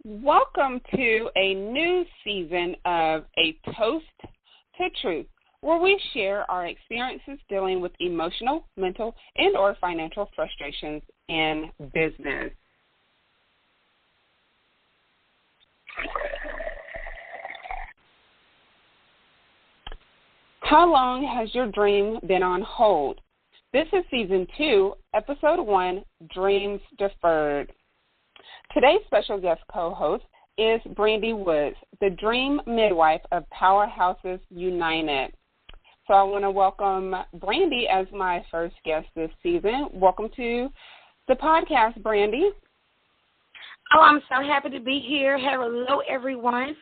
Welcome to a new season of A Toast to Truth, where we share our experiences dealing with emotional, mental, and or financial frustrations in business. How long has your dream been on hold? This is Season 2, Episode 1, Dreams Deferred. Today's special guest co-host is Brandy Woods, the Dream Midwife of Powerhouses United. So I want to welcome Brandy as my first guest this season. Welcome to the podcast, Brandy. Oh, I'm so happy to be here. Hello, everyone.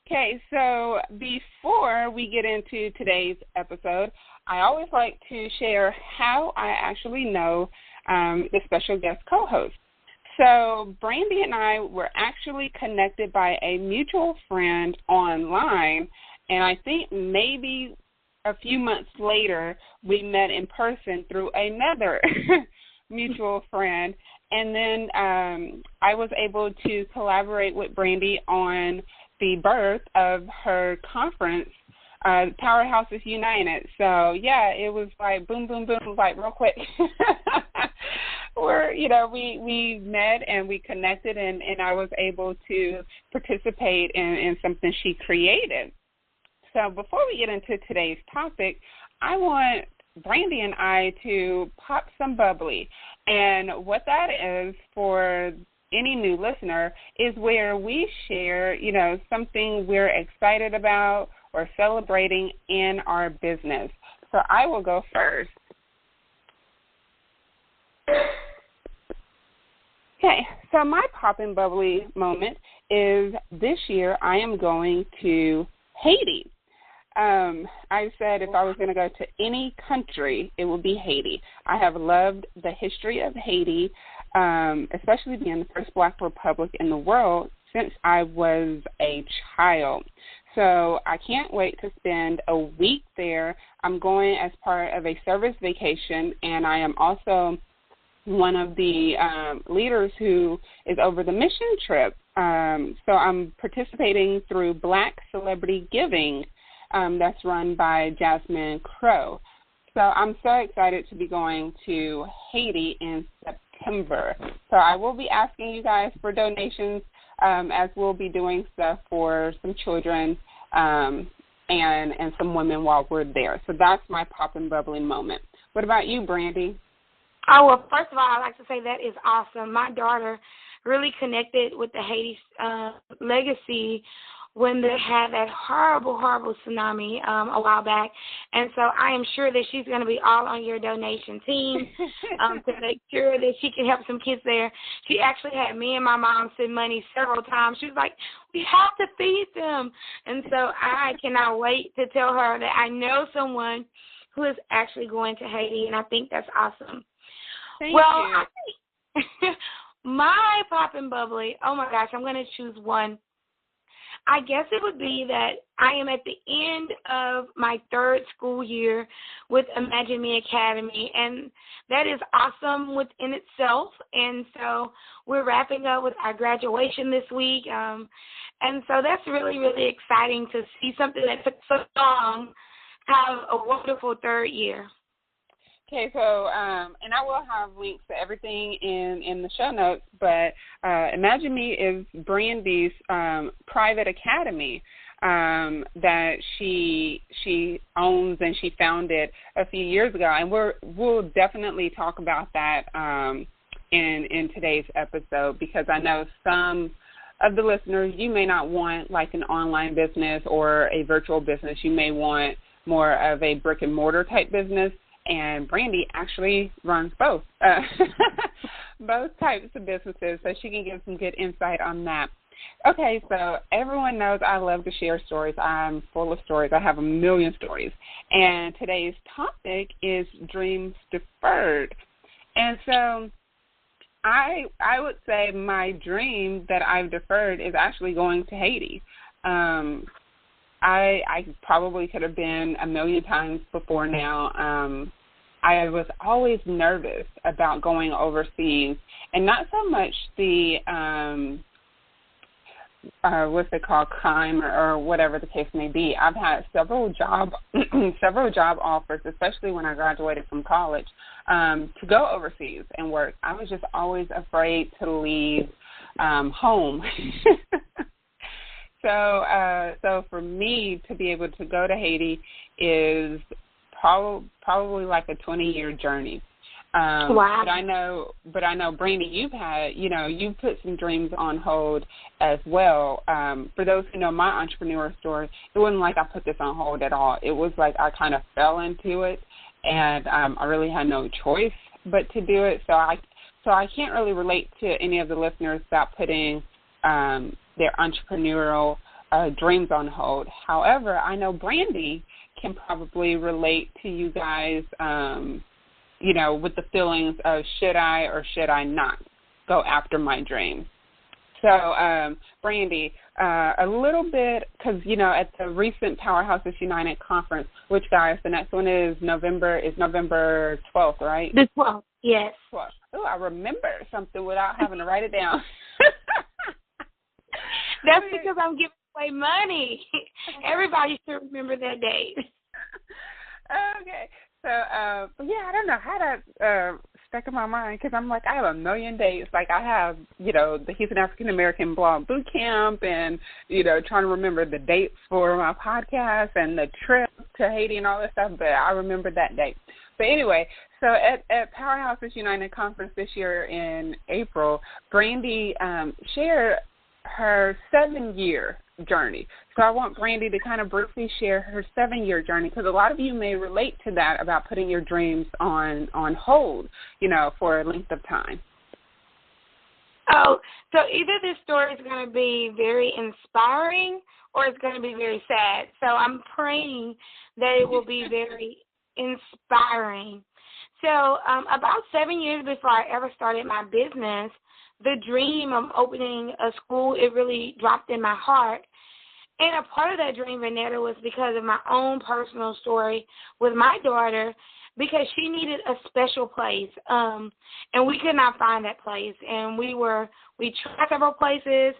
Okay, so before we get into today's episode, I always like to share how I actually know the special guest co-host. So Brandy and I were actually connected by a mutual friend online, and I think maybe a few months later we met in person through another mutual friend, and then I was able to collaborate with Brandy on the birth of her conference, Powerhouses United. So, yeah, it was like boom, boom, boom, like real quick. We met and we connected, and I was able to participate in something she created. So before we get into today's topic, I want Brandy and I to pop some bubbly. And what that is for any new listener is where we share, something we're excited about or celebrating in our business. So I will go first. Okay, so my poppin' bubbly moment is this year I am going to Haiti. I said if I was going to go to any country, it would be Haiti. I have loved the history of Haiti, especially being the first Black republic in the world since I was a child. So I can't wait to spend a week there. I'm going as part of a service vacation, and I am also one of the leaders who is over the mission trip. So I'm participating through Black Celebrity Giving that's run by Jasmine Crow. So I'm so excited to be going to Haiti in September. So I will be asking you guys for donations as we'll be doing stuff for some children and some women while we're there. So that's my poppin' bubbly moment. What about you, Brandy? Oh, well, first of all, I'd like to say that is awesome. My daughter really connected with the Haiti legacy when they had that horrible, horrible tsunami a while back. And so I am sure that she's going to be all on your donation team to make sure that she can help some kids there. She actually had me and my mom send money several times. She was like, we have to feed them. And so I cannot wait to tell her that I know someone who is actually going to Haiti, and I think that's awesome. Thank you. I think my poppin' bubbly, oh, my gosh, I'm going to choose one. I guess it would be that I am at the end of my third school year with Imagine Me Academy, and that is awesome within itself. And so we're wrapping up with our graduation this week, and so that's really, really exciting to see something that took so long have a wonderful third year. Okay, so, and I will have links to everything in the show notes, but Imagine Me is Brandy's private academy that she owns and she founded a few years ago, and we'll definitely talk about that in today's episode, because I know some of the listeners, you may not want like an online business or a virtual business. You may want more of a brick and mortar type business. And Brandy actually runs both types of businesses, so she can give some good insight on that. Okay, so everyone knows I love to share stories. I'm full of stories. I have a million stories. And today's topic is dreams deferred. And so I would say my dream that I've deferred is actually going to Haiti. I probably could have been a million times before now. I was always nervous about going overseas, and not so much the what's it called, crime or whatever the case may be. I've had several job offers, especially when I graduated from college, to go overseas and work. I was just always afraid to leave home. So for me to be able to go to Haiti is probably like a 20-year journey. Wow. But I know, Brandy, you've put some dreams on hold as well. For those who know my entrepreneur story, it wasn't like I put this on hold at all. It was like I kind of fell into it, and I really had no choice but to do it. So I can't really relate to any of the listeners about putting their entrepreneurial dreams on hold. However, I know Brandy can probably relate to you guys, with the feelings of should I or should I not go after my dreams. So, Brandy, a little bit, because, at the recent Powerhouses United Conference, which, guys, the next one is November 12th, right? The 12th, yes. 12th. Oh, I remember something without having to write it down. That's because I'm giving away money. Everybody should remember that date. Okay. So, I don't know how that stuck in my mind, because I'm like, I have a million dates. Like, I have, the He's an African-American Blog Bootcamp and, trying to remember the dates for my podcast and the trip to Haiti and all this stuff, but I remember that date. But anyway, so at Powerhouses United Conference this year in April, Brandy shared her 7-year journey. So I want Brandy to kind of briefly share her 7-year journey, because a lot of you may relate to that about putting your dreams on hold, for a length of time. Oh, so either this story is going to be very inspiring or it's going to be very sad. So I'm praying that it will be very inspiring. So about 7 years before I ever started my business, the dream of opening a school, it really dropped in my heart. And a part of that dream, Vanetta, was because of my own personal story with my daughter, because she needed a special place, and we could not find that place. And we tried several places.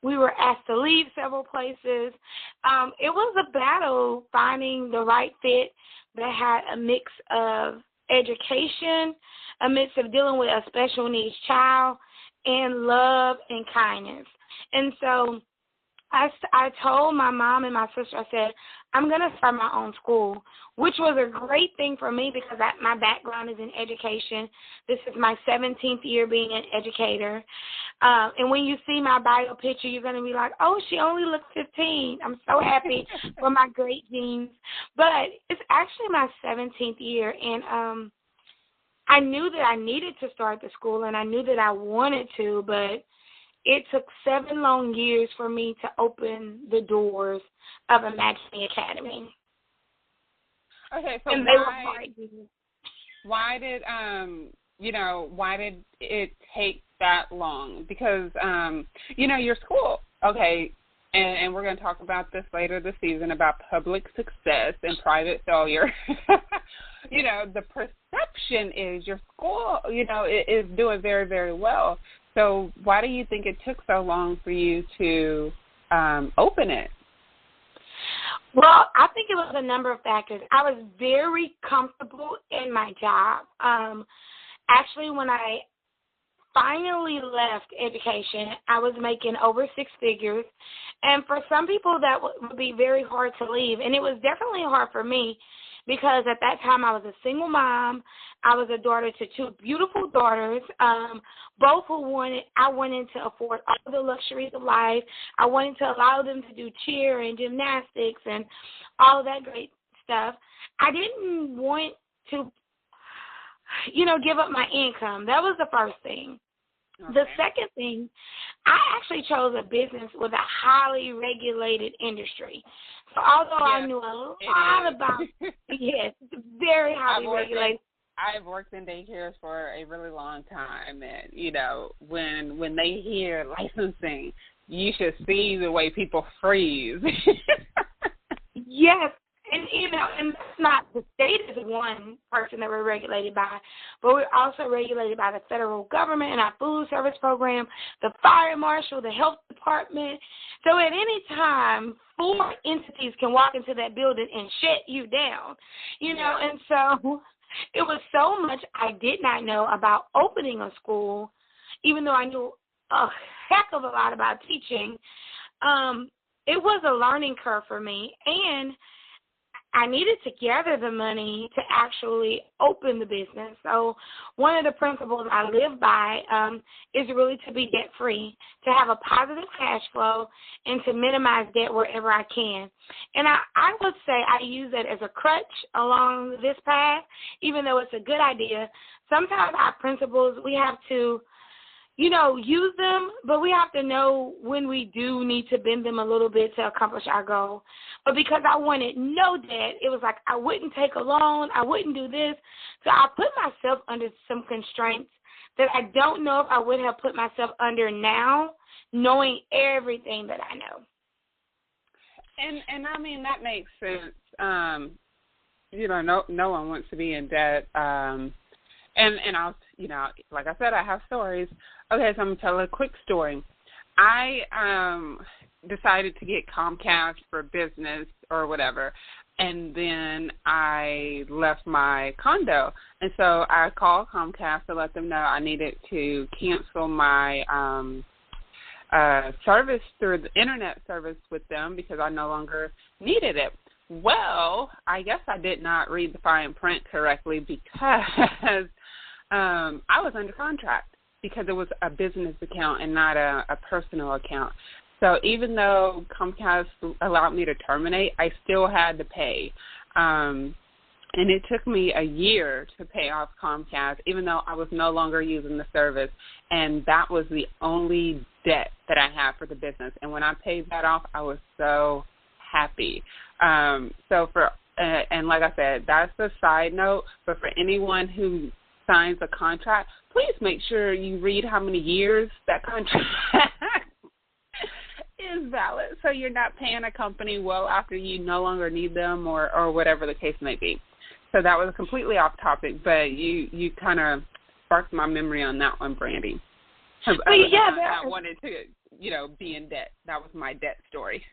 We were asked to leave several places. It was a battle finding the right fit that had a mix of education, a mix of dealing with a special needs child, and love and kindness. And so I told my mom and my sister, I said, I'm going to start my own school, which was a great thing for me because my background is in education. This is my 17th year being an educator. And when you see my bio picture, you're going to be like, oh, she only looks 15. I'm so happy for my great genes. But it's actually my 17th year, and I knew that I needed to start the school, and I knew that I wanted to, but it took 7 long years for me to open the doors of Imagining Academy. Okay, so and they were fighting. Why did it take that long? Because, your school, okay, and we're going to talk about this later this season, about public success and private failure. The perception is your school, is doing very, very well. So why do you think it took so long for you to open it? Well, I think it was a number of factors. I was very comfortable in my job. Actually, when I finally left education, I was making over 6 figures. And for some people, that would be very hard to leave. And it was definitely hard for me because at that time I was a single mom. I was a daughter to 2 beautiful daughters, both who I wanted to afford all the luxuries of life. I wanted to allow them to do cheer and gymnastics and all of that great stuff. I didn't want to, give up my income. That was the first thing. Okay. The second thing, I actually chose a business with a highly regulated industry. So although I knew a lot about, yes, very highly regulated. I've worked in daycares for a really long time, and, when they hear licensing, you should see the way people freeze. Yes, And, and that's not, the state is one person that we're regulated by, but we're also regulated by the federal government and our food service program, the fire marshal, the health department. So at any time, 4 entities can walk into that building and shut you down, and so it was so much I did not know about opening a school, even though I knew a heck of a lot about teaching. It was a learning curve for me, and I needed to gather the money to actually open the business. So one of the principles I live by is really to be debt-free, to have a positive cash flow, and to minimize debt wherever I can. And I would say I use that as a crutch along this path, even though it's a good idea. Sometimes our principles, we have to use them, but we have to know when we do need to bend them a little bit to accomplish our goal. But because I wanted no debt, it was like I wouldn't take a loan, I wouldn't do this. So I put myself under some constraints that I don't know if I would have put myself under now, knowing everything that I know. And I mean, that makes sense. No one wants to be in debt. And I'll, like I said, I have stories. Okay, so I'm going to tell a quick story. I decided to get Comcast for business or whatever, and then I left my condo. And so I called Comcast to let them know I needed to cancel my service through the internet service with them because I no longer needed it. Well, I guess I did not read the fine print correctly because I was under contract because it was a business account and not a personal account. So even though Comcast allowed me to terminate, I still had to pay. And it took me a year to pay off Comcast, even though I was no longer using the service. And that was the only debt that I had for the business. And when I paid that off, I was so happy. And like I said, that's a side note, but for anyone who signs a contract, please make sure you read how many years that contract is valid, so you're not paying a company well after you no longer need them or whatever the case may be. So that was completely off topic, but you kind of sparked my memory on that one, Brandy. I wanted to, be in debt. That was my debt story.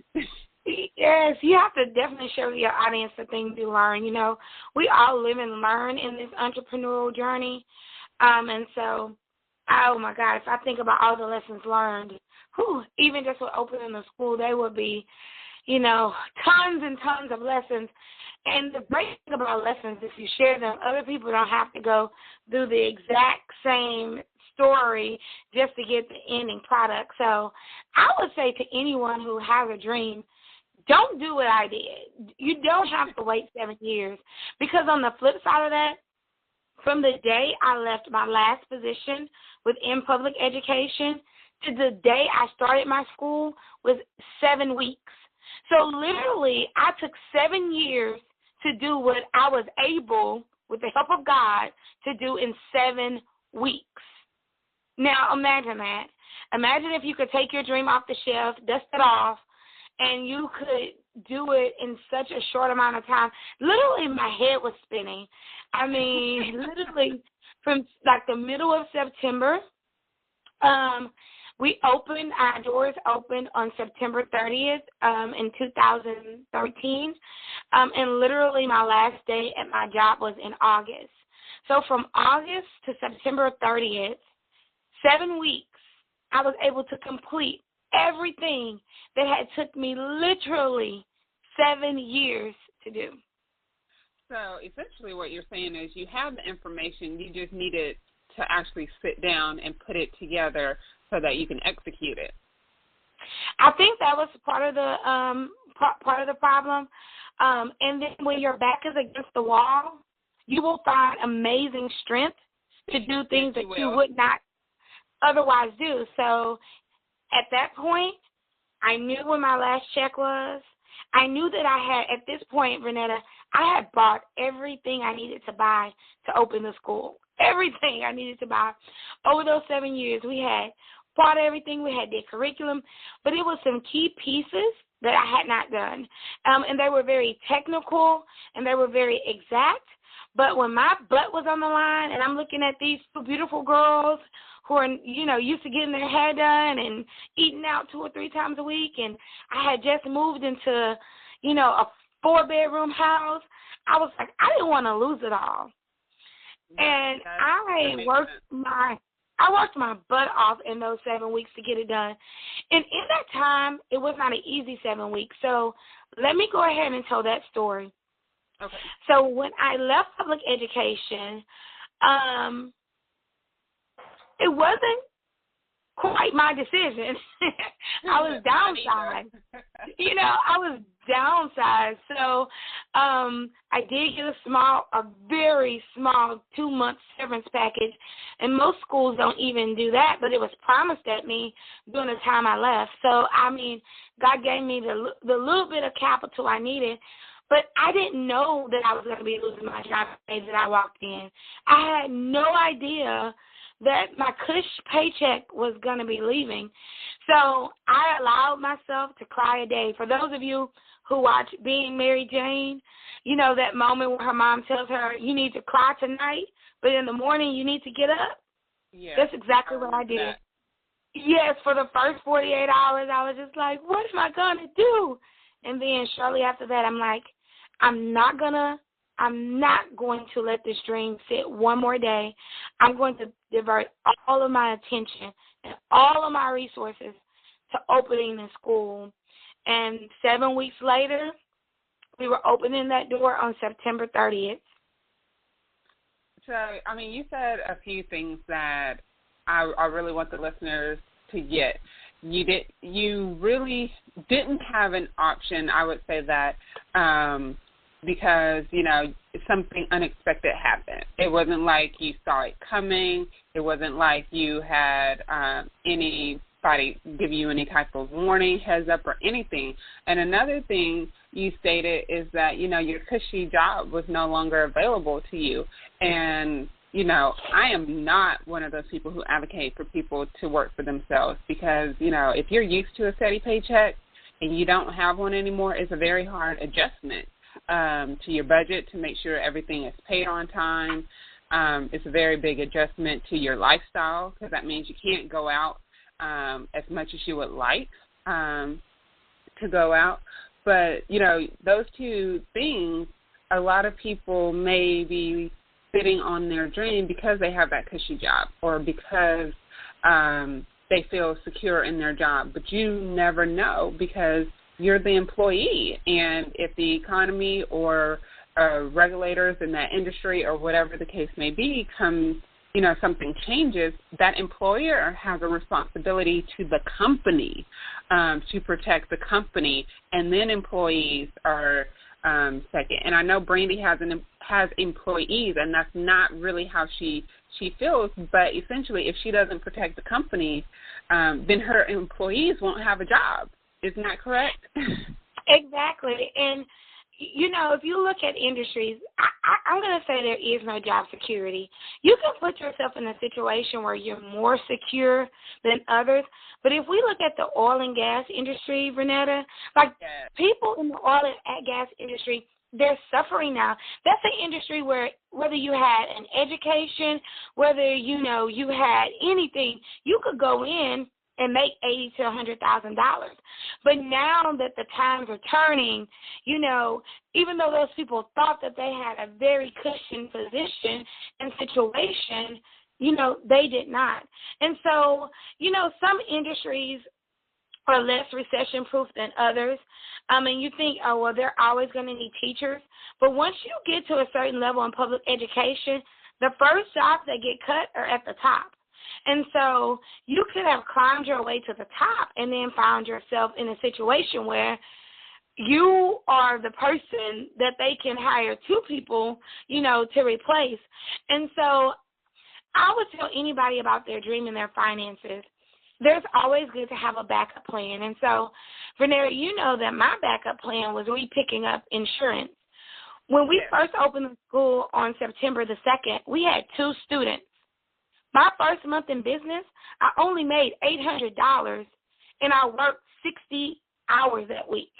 Yes, you have to definitely show your audience the things you learn. We all live and learn in this entrepreneurial journey. And so, oh, my God, if I think about all the lessons learned, even just with opening the school, they would be, tons and tons of lessons. And the great thing about lessons, if you share them, other people don't have to go through the exact same story just to get the ending product. So I would say to anyone who has a dream, don't do what I did. You don't have to wait 7 years, because on the flip side of that, from the day I left my last position within public education to the day I started my school was 7 weeks. So literally, I took 7 years to do what I was able, with the help of God, to do in 7 weeks. Now, imagine that. Imagine if you could take your dream off the shelf, dust it off, and you could do it in such a short amount of time. Literally, my head was spinning. I mean, literally, from like the middle of September, our doors opened on September 30th in 2013, and literally my last day at my job was in August. So from August to September 30th, 7 weeks, I was able to complete everything that had took me literally 7 years to do. So essentially what you're saying is you have the information, you just needed to actually sit down and put it together so that you can execute it. I think that was part of the problem. And then when your back is against the wall, you will find amazing strength to do things that you would not otherwise do. So at that point, I knew when my last check was. I knew that I had, at this point, Renetta, I had bought everything I needed to buy to open the school. Everything I needed to buy. Over those 7 years, we had bought everything. We had the curriculum. But it was some key pieces that I had not done. And they were very technical and they were very exact. But when my butt was on the line and I'm looking at these two beautiful girls who are, used to getting their hair done and eating out 2 or 3 times a week, and I had just moved into, a 4-bedroom house, I was like, I didn't want to lose it all. And I worked my butt off in those 7 weeks to get it done. And in that time, it was not an easy 7 weeks. So let me go ahead and tell that story. Okay. So when I left public education, it wasn't quite my decision. I was downsized. I was downsized. So I did get a very small 2-month severance package, and most schools don't even do that, but it was promised at me during the time I left. So, God gave me the little bit of capital I needed, but I didn't know that I was going to be losing my job the day that I walked in. I had no idea that my cush paycheck was going to be leaving. So I allowed myself to cry a day. For those of you who watch Being Mary Jane, that moment where her mom tells her, you need to cry tonight, but in the morning you need to get up. Yeah, that's exactly what I did. That. Yes, for the first 48 hours, I was just like, what am I going to do? And then shortly after that, I'm like, I'm not going to let this dream sit one more day. I'm going to divert all of my attention and all of my resources to opening the school. And 7 weeks later, we were opening that door on September 30th. So, you said a few things that I really want the listeners to get. You really didn't have an option, I would say that, because, something unexpected happened. It wasn't like you saw it coming. It wasn't like you had anybody give you any type of warning, heads up, or anything. And another thing you stated is that, your cushy job was no longer available to you. And, I am not one of those people who advocate for people to work for themselves because, if you're used to a steady paycheck and you don't have one anymore, it's a very hard adjustment to your budget to make sure everything is paid on time. It's a very big adjustment to your lifestyle because that means you can't go out as much as you would like to go out. But, those two things, a lot of people may be sitting on their dream because they have that cushy job or because they feel secure in their job. But you never know because you're the employee, and if the economy or regulators in that industry or whatever the case may be something changes, that employer has a responsibility to the company to protect the company, and then employees are second. And I know Brandy has employees, and that's not really how she feels, but essentially if she doesn't protect the company, then her employees won't have a job. Isn't that correct? Exactly. And, if you look at industries, I'm going to say there is no job security. You can put yourself in a situation where you're more secure than others. But if we look at the oil and gas industry, Renetta, people in the oil and gas industry, they're suffering now. That's an industry where whether you had an education, whether, you had anything, you could go in and make $80,000 to $100,000. But now that the times are turning, even though those people thought that they had a very cushioned position and situation, they did not. And so, some industries are less recession-proof than others. You think, they're always going to need teachers. But once you get to a certain level in public education, the first jobs that get cut are at the top. And so you could have climbed your way to the top and then found yourself in a situation where you are the person that they can hire 2 people, to replace. And so I would tell anybody about their dream and their finances, there's always good to have a backup plan. And so, Renetta, that my backup plan was picking up insurance. When we first opened the school on September the 2nd, we had 2 students. My first month in business, I only made $800, and I worked 60 hours that week.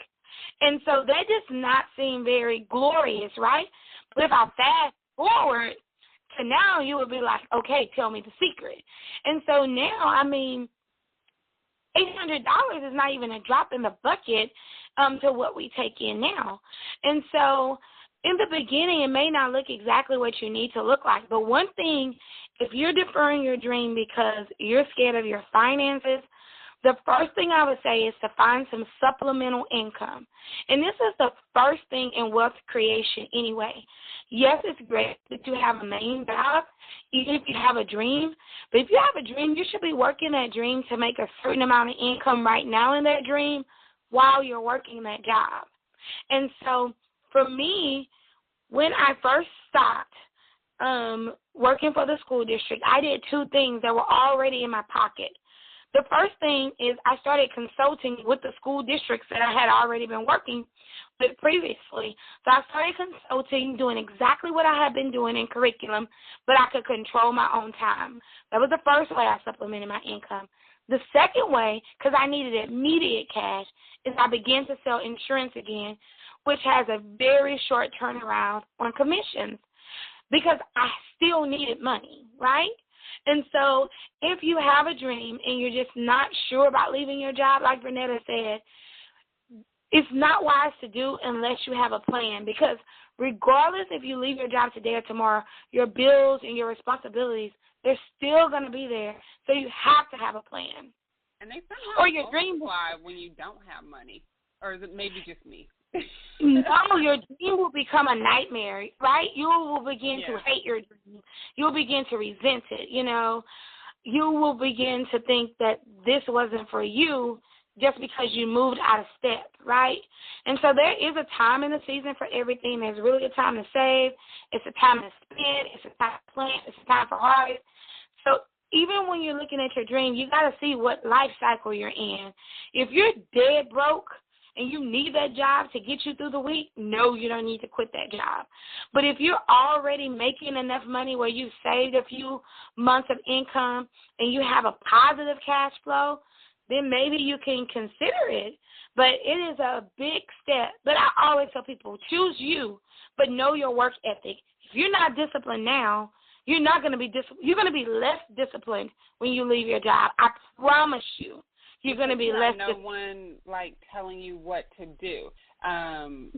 And so that does not seem very glorious, right? But if I fast forward to now, you would be like, okay, tell me the secret. And so now, I mean, $800 is not even a drop in the bucket to what we take in now. And so in the beginning, it may not look exactly what you need to look like. But one thing, if you're deferring your dream because you're scared of your finances, the first thing I would say is to find some supplemental income. And this is the first thing in wealth creation anyway. Yes, it's great that you have a main job, even if you have a dream. But if you have a dream, you should be working that dream to make a certain amount of income right now in that dream while you're working that job. And so for me, when I first stopped working for the school district, I did two things that were already in my pocket. The first thing is I started consulting with the school districts that I had already been working with previously. So I started consulting, doing exactly what I had been doing in curriculum, but I could control my own time. That was the first way I supplemented my income. The second way, because I needed immediate cash, is I began to sell insurance again, which has a very short turnaround on commissions, because I still needed money, right? And so if you have a dream and you're just not sure about leaving your job, like Vernetta said, it's not wise to do unless you have a plan, because regardless if you leave your job today or tomorrow, your bills and your responsibilities, they're still going to be there. So you have to have a plan. And they somehow or your dream fly when you don't have money. Or is it maybe just me? No, your dream will become a nightmare, right? You will begin to hate your dream. You'll begin to resent it, you know. You will begin to think that this wasn't for you just because you moved out of step, right? And so there is a time in the season for everything. There's really a time to save. It's a time to spend. It's a time to plant. It's a time for harvest. So even when you're looking at your dream, you got to see what life cycle you're in. If you're dead broke, and you need that job to get you through the week, no, you don't need to quit that job. But if you're already making enough money where you've saved a few months of income and you have a positive cash flow, then maybe you can consider it. But it is a big step. But I always tell people, choose you, but know your work ethic. If you're not disciplined now, you're not going to be you're going to be less disciplined when you leave your job. I promise you. You're going to be less. No one like telling you what to do. And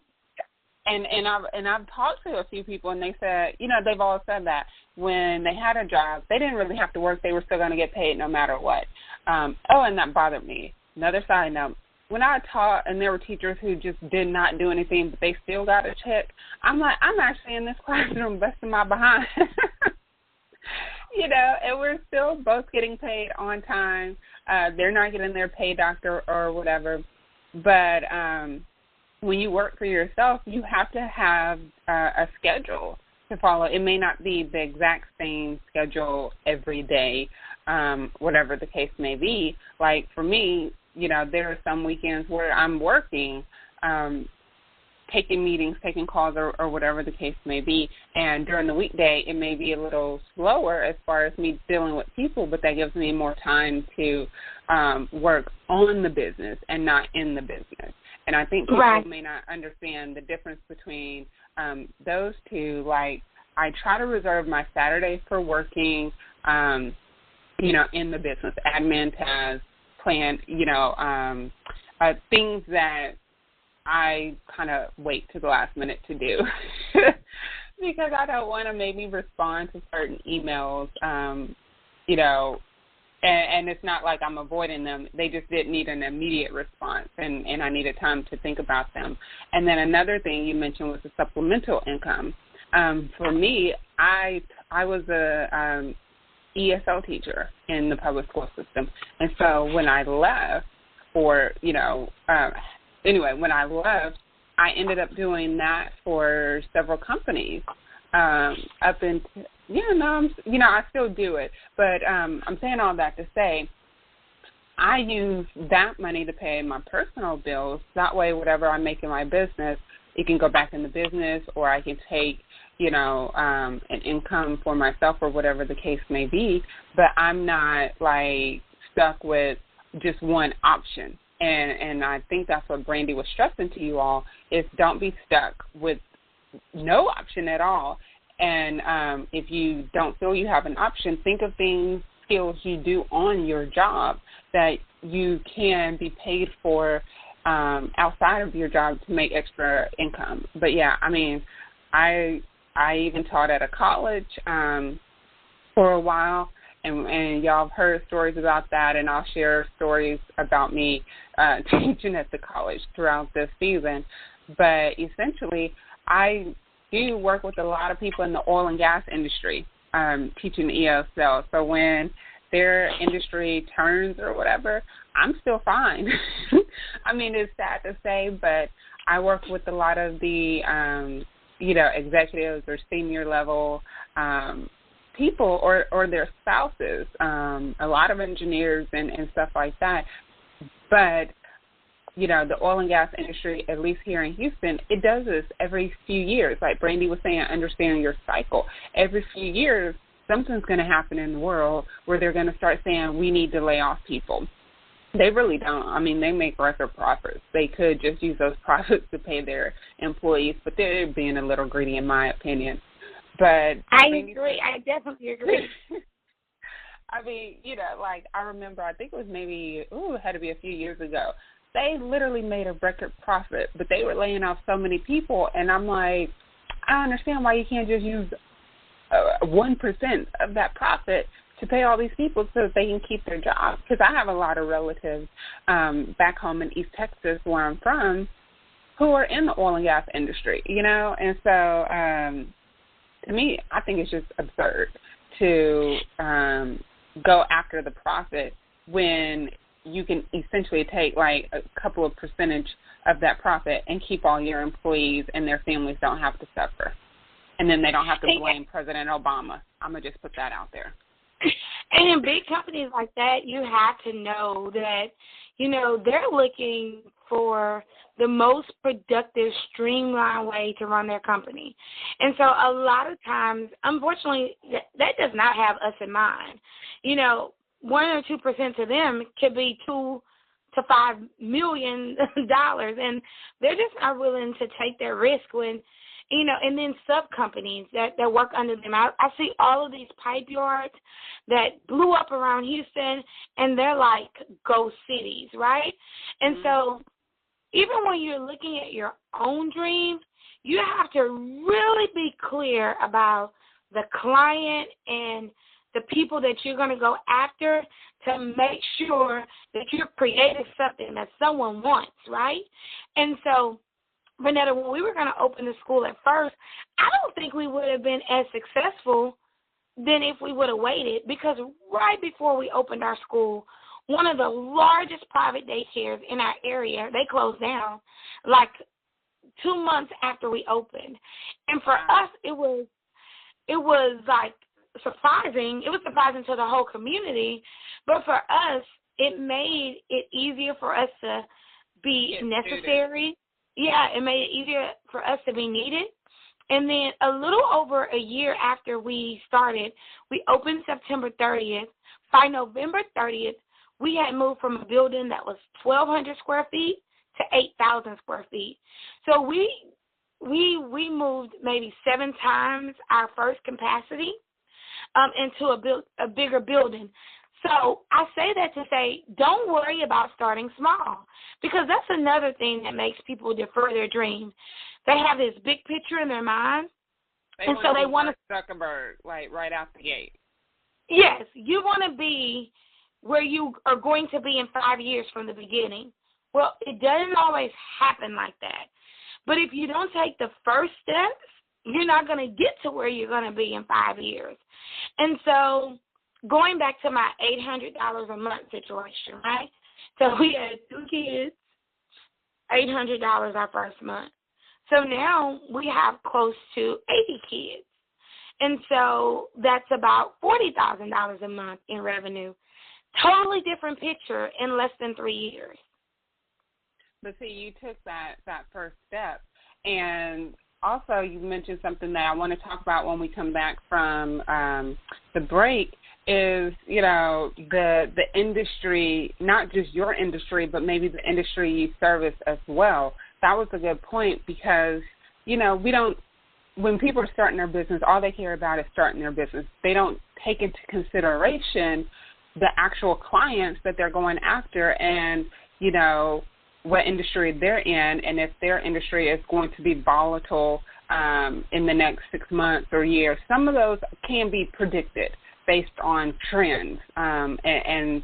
I've talked to a few people, and they said, you know, they've all said that when they had a job, they didn't really have to work. They were still going to get paid no matter what. And that bothered me. Another side note, when I taught and there were teachers who just did not do anything, but they still got a check, I'm like, I'm actually in this classroom busting my behind. You know, and we're still both getting paid on time. They're not getting their pay doctor or whatever. But when you work for yourself, you have to have a schedule to follow. It may not be the exact same schedule every day, whatever the case may be. Like for me, you know, there are some weekends where I'm working, taking meetings, taking calls, or whatever the case may be. And during the weekday, it may be a little slower as far as me dealing with people, but that gives me more time to work on the business and not in the business. And I think people may not understand the difference between those two. Like, I try to reserve my Saturdays for working, you know, in the business. Admin has planned, you know, things that I kind of wait to the last minute to do because I don't want to maybe respond to certain emails, you know, and it's not like I'm avoiding them. They just didn't need an immediate response, and I needed time to think about them. And then another thing you mentioned was the supplemental income. For me, I was a ESL teacher in the public school system, and so when I left, or, you know, anyway, when I left, I ended up doing that for several companies. I still do it. But I'm saying all that to say, I use that money to pay my personal bills. That way, whatever I make in my business, it can go back in the business, or I can take, you know, an income for myself or whatever the case may be. But I'm not, like, stuck with just one option. And I think that's what Brandy was stressing to you all, is don't be stuck with no option at all. And if you don't feel you have an option, think of things, skills you do on your job that you can be paid for outside of your job to make extra income. But, yeah, I mean, I even taught at a college for a while, and y'all have heard stories about that, and I'll share stories about me teaching at the college throughout this season. But essentially, I do work with a lot of people in the oil and gas industry teaching ESL. So when their industry turns or whatever, I'm still fine. I mean, it's sad to say, but I work with a lot of the, executives or senior level people or their spouses, a lot of engineers and stuff like that. But, the oil and gas industry, at least here in Houston, it does this every few years. Like Brandy was saying, understanding your cycle. Every few years, something's going to happen in the world where they're going to start saying, we need to lay off people. They really don't. I mean, they make record profits. They could just use those profits to pay their employees, but they're being a little greedy in my opinion. But I agree. I definitely agree. I mean, I remember, I think it was it had to be a few years ago. They literally made a record profit, but they were laying off so many people, and I'm like, I don't understand why you can't just use 1% of that profit to pay all these people so that they can keep their jobs. Because I have a lot of relatives back home in East Texas, where I'm from, who are in the oil and gas industry, And so, to me, I think it's just absurd to go after the profit when you can essentially take like a couple of percentage of that profit and keep all your employees and their families don't have to suffer. And then they don't have to blame President Obama. I'm going to just put that out there. And in big companies like that, you have to know that, they're looking for the most productive, streamlined way to run their company. And so a lot of times, unfortunately, that does not have us in mind. 1 or 2% to them could be $2 to $5 million, and they're just not willing to take their risk when, and then sub-companies that work under them. I see all of these pipe yards that blew up around Houston, and they're like ghost cities, right? And so even when you're looking at your own dream, you have to really be clear about the client and the people that you're going to go after to make sure that you're creating something that someone wants, right? And so, Renetta, when we were going to open the school at first, I don't think we would have been as successful than if we would have waited, because right before we opened our school, one of the largest private daycares in our area, they closed down like 2 months after we opened. And for us, it was like surprising. It was surprising to the whole community, but for us, it made it easier for us to be necessary. Yeah, it made it easier for us to be needed. And then a little over a year after we started, we opened September 30th. By November 30th, we had moved from a building that was 1,200 square feet to 8,000 square feet. So we moved maybe 7 times our first capacity into a bigger building. So I say that to say, don't worry about starting small, because that's another thing that makes people defer their dreams. They have this big picture in their mind, and so they want to Zuckerberg, like right out the gate. Yes, you want to be where you are going to be in 5 years from the beginning. Well, it doesn't always happen like that. But if you don't take the first steps, you're not going to get to where you're going to be in 5 years. And so going back to my $800 a month situation, right? So we had 2 kids, $800 our first month. So now we have close to 80 kids. And so that's about $40,000 a month in revenue. Totally different picture in less than 3 years. But see, you took that first step. And also you mentioned something that I want to talk about when we come back from the break is, the industry, not just your industry, but maybe the industry you service as well. That was a good point because, when people are starting their business, all they care about is starting their business. They don't take into consideration the actual clients that they're going after and, what industry they're in, and if their industry is going to be volatile in the next 6 months or year. Some of those can be predicted based on trends and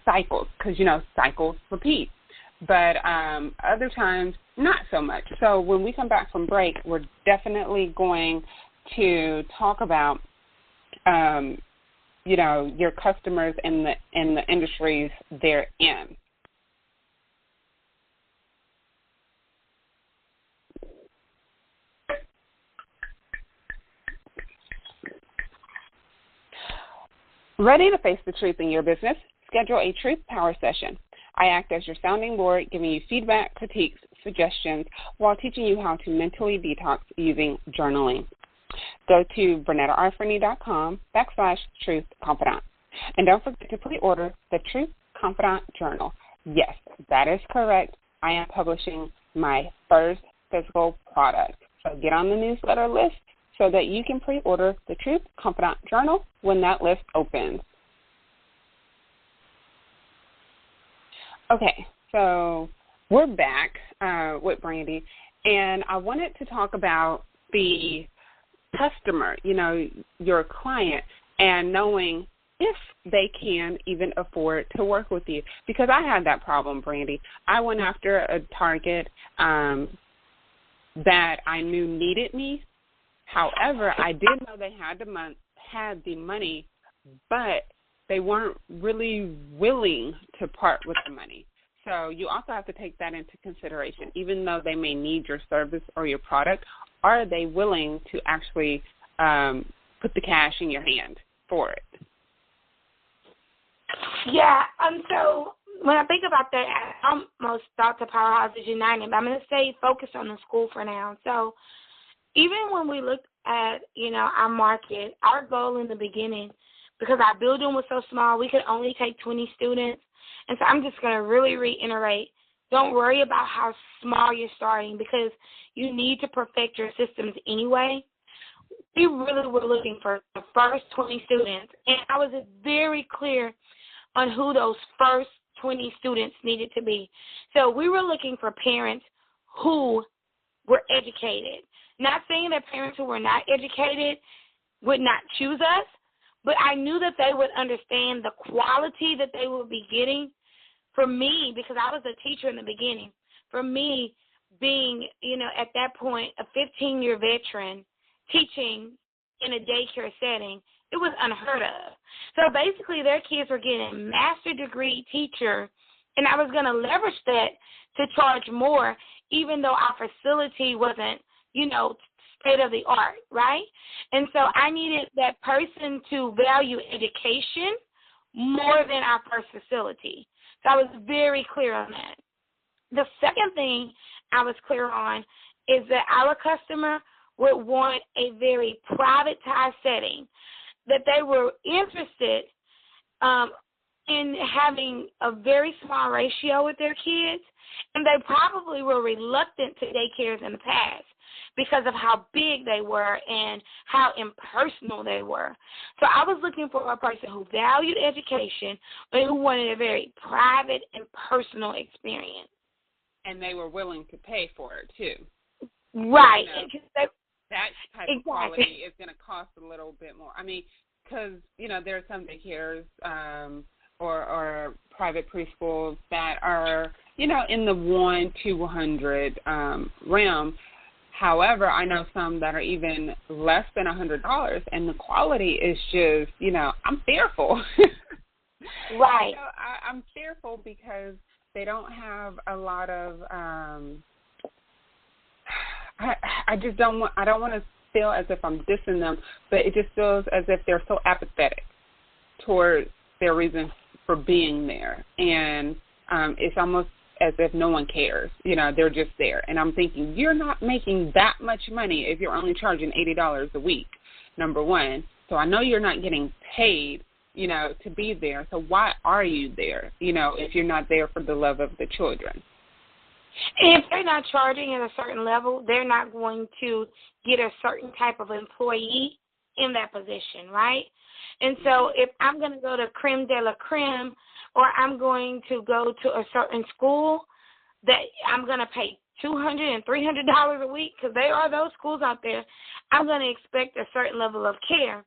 cycles, because, cycles repeat. But other times, not so much. So when we come back from break, we're definitely going to talk about, your customers and the industries they're in. Ready to face the truth in your business? Schedule a Truth Power session. I act as your sounding board, giving you feedback, critiques, suggestions, while teaching you how to mentally detox using journaling. Go to BurnettaRFerney.com/Truth-Confidant. And don't forget to pre-order the Truth Confidant Journal. Yes, that is correct. I am publishing my first physical product. So get on the newsletter list so that you can pre-order the Truth Confidant Journal when that list opens. Okay, so we're back with Brandy, and I wanted to talk about the customer, your client, and knowing if they can even afford to work with you. Because I had that problem, Brandy. I went after a target that I knew needed me. However, I did know they had the money, but they weren't really willing to part with the money. So you also have to take that into consideration. Even though they may need your service or your product, are they willing to actually put the cash in your hand for it? Yeah, so when I think about that, I almost thought to Powerhouses United, but I'm going to stay focused on the school for now. So even when we looked at, our market, our goal in the beginning, because our building was so small, we could only take 20 students. And so I'm just going to really reiterate, don't worry about how small you're starting because you need to perfect your systems anyway. We really were looking for the first 20 students, and I was very clear on who those first 20 students needed to be. So we were looking for parents who were educated. Not saying that parents who were not educated would not choose us, but I knew that they would understand the quality that they would be getting. For me, because I was a teacher in the beginning, for me being, at that point, a 15-year veteran teaching in a daycare setting, it was unheard of. So basically their kids were getting a master's degree teacher, and I was going to leverage that to charge more, even though our facility wasn't, state of the art, right? And so I needed that person to value education more than our first facility. So I was very clear on that. The second thing I was clear on is that our customer would want a very privatized setting, that they were interested in having a very small ratio with their kids, and they probably were reluctant to daycares in the past because of how big they were and how impersonal they were. So I was looking for a person who valued education, but who wanted a very private and personal experience. And they were willing to pay for it, too. Right. That type of quality is going to cost a little bit more. I mean, because, there are some daycares or private preschools that are, in the 1 to 100 realm. However, I know some that are even less than $100, and the quality is just, I'm fearful. Right. I'm fearful because they don't have a lot of, I don't want to feel as if I'm dissing them, but it just feels as if they're so apathetic towards their reason for being there. And it's almost as if no one cares. They're just there. And I'm thinking, you're not making that much money if you're only charging $80 a week, number one. So I know you're not getting paid, to be there. So why are you there, if you're not there for the love of the children? If they're not charging at a certain level, they're not going to get a certain type of employee in that position, right? And so if I'm going to go to creme de la creme, or I'm going to go to a certain school that I'm going to pay $200 and $300 a week, because there are those schools out there, I'm going to expect a certain level of care.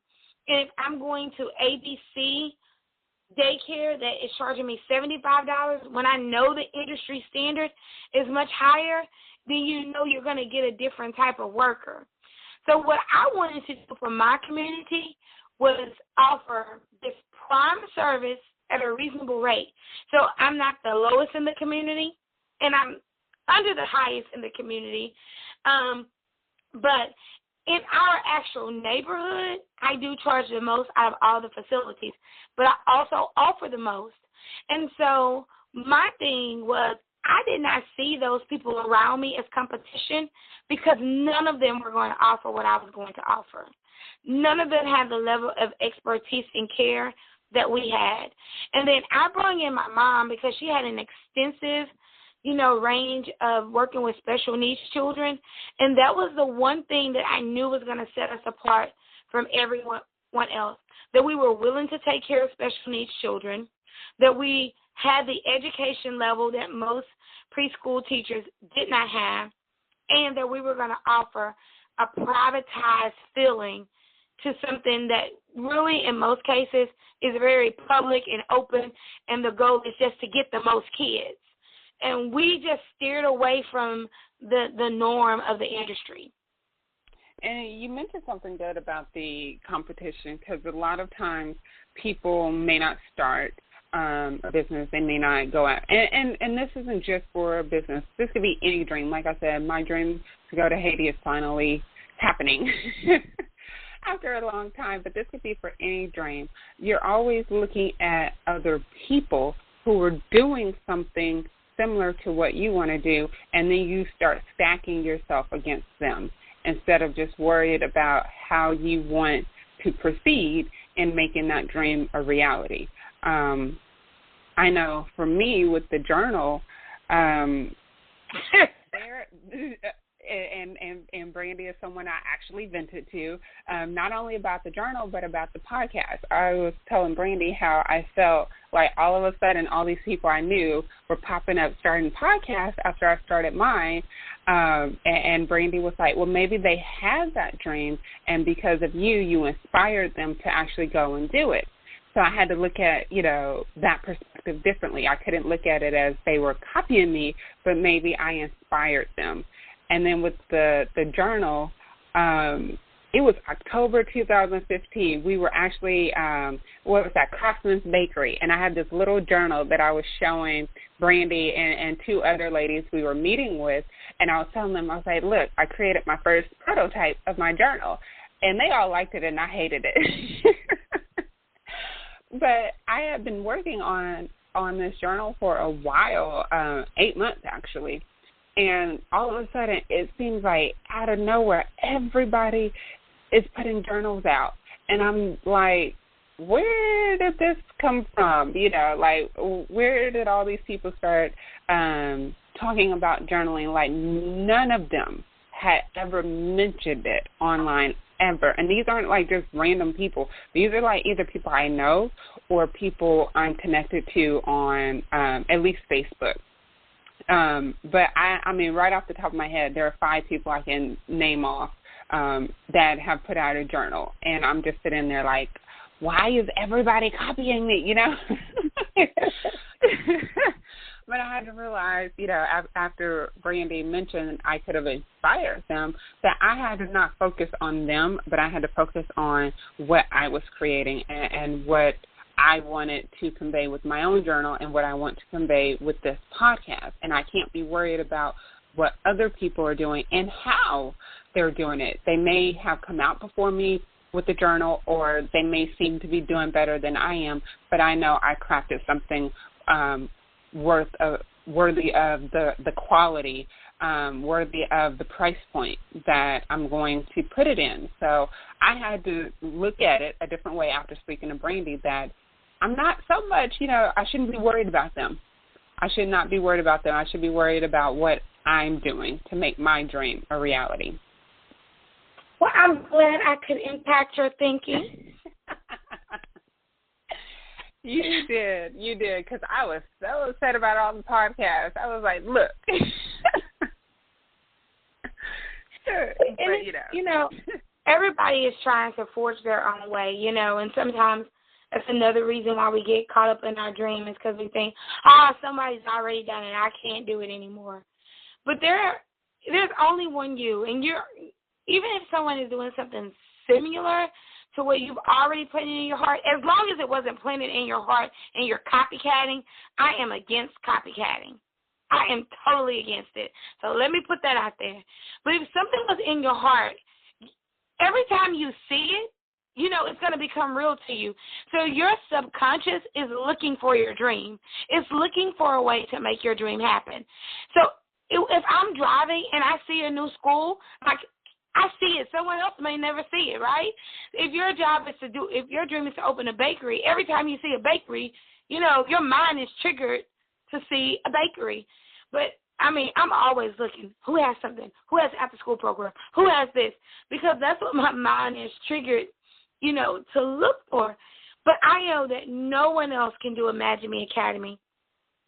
And if I'm going to ABC daycare that is charging me $75, when I know the industry standard is much higher, then you're going to get a different type of worker. So what I wanted to do for my community was offer this prime service at a reasonable rate. So I'm not the lowest in the community, and I'm under the highest in the community. But in our actual neighborhood, I do charge the most out of all the facilities, but I also offer the most. And so my thing was, I did not see those people around me as competition, because none of them were going to offer what I was going to offer. None of them had the level of expertise and care that we had. And then I brought in my mom, because she had an extensive range of working with special needs children. And that was the one thing that I knew was going to set us apart from everyone else, that we were willing to take care of special needs children, that we had the education level that most preschool teachers did not have, and that we were going to offer a privatized feeling to something that really, in most cases, is very public and open, and the goal is just to get the most kids. And we just steered away from the norm of the industry. And you mentioned something good about the competition, because a lot of times people may not start a business, they may not go out. And this isn't just for a business. This could be any dream. Like I said, my dream to go to Haiti is finally happening after a long time, but this could be for any dream. You're always looking at other people who are doing something similar to what you want to do, and then you start stacking yourself against them instead of just worried about how you want to proceed in making that dream a reality. I know for me with the journal, and Brandy is someone I actually vented to, not only about the journal but about the podcast. I was telling Brandy how I felt like all of a sudden all these people I knew were popping up starting podcasts after I started mine, and Brandy was like, well, maybe they had that dream, and because of you inspired them to actually go and do it. So I had to look at, that perspective differently. I couldn't look at it as they were copying me, but maybe I inspired them. And then with the journal, it was October 2015. We were actually, Crossman's Bakery, and I had this little journal that I was showing Brandy and two other ladies we were meeting with, and I was telling them, I was like, look, I created my first prototype of my journal, and they all liked it, and I hated it. But I had been working on this journal for a while, 8 months actually. And all of a sudden, it seems like out of nowhere, everybody is putting journals out. And I'm like, where did this come from? Where did all these people start talking about journaling? Like, none of them had ever mentioned it online ever. And these aren't like just random people. These are like either people I know or people I'm connected to on at least Facebook. But I mean, right off the top of my head, there are 5 people I can name off that have put out a journal. And I'm just sitting there like, why is everybody copying me, But I had to realize, after Brandy mentioned I could have inspired them, that I had to not focus on them, but I had to focus on what I was creating and what I wanted to convey with my own journal and what I want to convey with this podcast. And I can't be worried about what other people are doing and how they're doing it. They may have come out before me with the journal, or they may seem to be doing better than I am, but I know I crafted something worthy of the quality, worthy of the price point that I'm going to put it in. So I had to look at it a different way after speaking to Brandy, that I'm not so much, I shouldn't be worried about them. I should not be worried about them. I should be worried about what I'm doing to make my dream a reality. Well, I'm glad I could impact your thinking. You did, because I was so upset about all the podcasts. I was like, look. But, everybody is trying to forge their own way, and sometimes that's another reason why we get caught up in our dream is because we think, somebody's already done it. I can't do it anymore. But there's only one you, and even if someone is doing something similar to what you've already put in your heart, as long as it wasn't planted in your heart and you're copycatting, I am against copycatting. I am totally against it. So let me put that out there. But if something was in your heart, every time you see it, it's going to become real to you. So your subconscious is looking for your dream. It's looking for a way to make your dream happen. So if I'm driving and I see a new school, like I see it, someone else may never see it, right? If your dream is to open a bakery, every time you see a bakery, your mind is triggered to see a bakery. But I'm always looking. Who has something? Who has after-school program? Who has this? Because that's what my mind is triggered, to look for. But I know that no one else can do Imagine Me Academy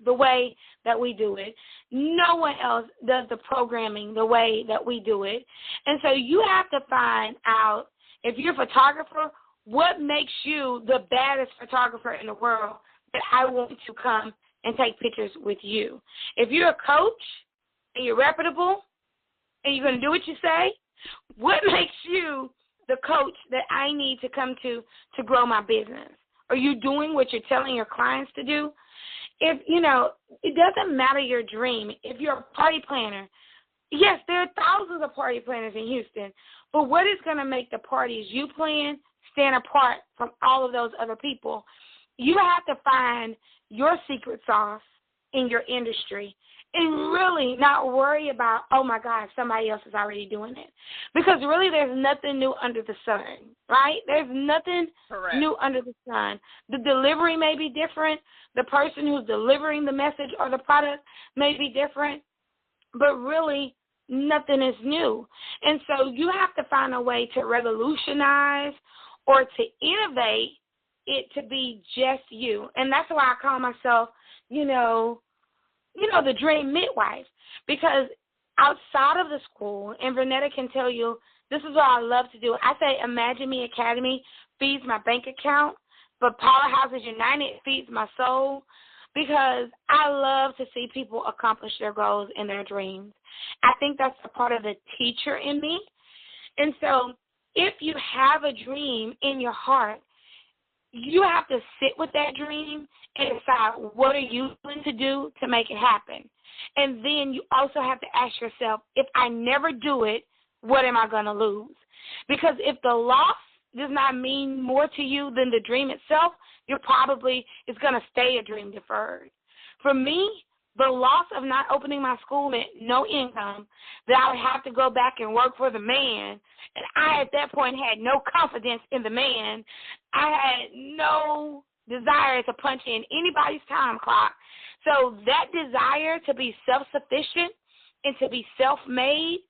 the way that we do it. No one else does the programming the way that we do it. And so you have to find out, if you're a photographer, what makes you the baddest photographer in the world that I want to come and take pictures with you. If you're a coach and you're reputable and you're going to do what you say, what makes you the coach that I need to come to grow my business? Are you doing what you're telling your clients to do? If, it doesn't matter your dream. If you're a party planner, yes, there are thousands of party planners in Houston, but what is going to make the parties you plan stand apart from all of those other people? You have to find your secret sauce in your industry and really not worry about, oh, my God, somebody else is already doing it. Because really there's nothing new under the sun, right? There's nothing new under the sun. The delivery may be different. The person who's delivering the message or the product may be different. But really nothing is new. And so you have to find a way to revolutionize or to innovate it to be just you. And that's why I call myself, the dream midwife, because outside of the school, and Vernetta can tell you, this is what I love to do. I say Imagine Me Academy feeds my bank account, but Powerhouses United feeds my soul, because I love to see people accomplish their goals and their dreams. I think that's a part of the teacher in me. And so if you have a dream in your heart, you have to sit with that dream and decide what are you going to do to make it happen. And then you also have to ask yourself, if I never do it, what am I going to lose? Because if the loss does not mean more to you than the dream itself, it's going to stay a dream deferred. For me, the loss of not opening my school meant no income, that I would have to go back and work for the man. And I, at that point, had no confidence in the man. I had no desire to punch in anybody's time clock. So that desire to be self-sufficient and to be self-made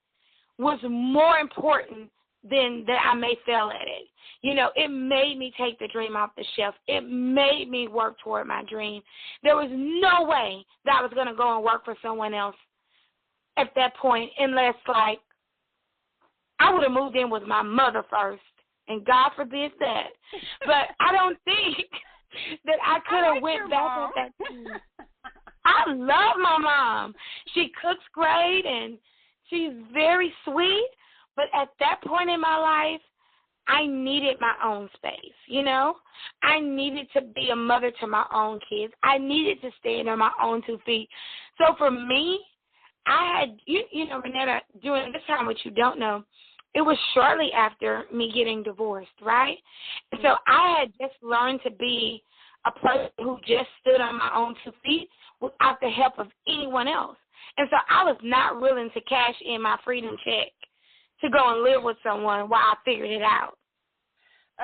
was more important than that I may fail at it. It made me take the dream off the shelf. It made me work toward my dream. There was no way that I was going to go and work for someone else at that point, unless, I would have moved in with my mother first, and God forbid that. But I don't think that I could have went back at that time. I love my mom. She cooks great, and she's very sweet. But at that point in my life, I needed my own space, I needed to be a mother to my own kids. I needed to stand on my own 2 feet. So for me, I had, Renetta, during this time, what you don't know, it was shortly after me getting divorced, right? And so I had just learned to be a person who just stood on my own 2 feet without the help of anyone else. And so I was not willing to cash in my freedom check to go and live with someone while I figured it out.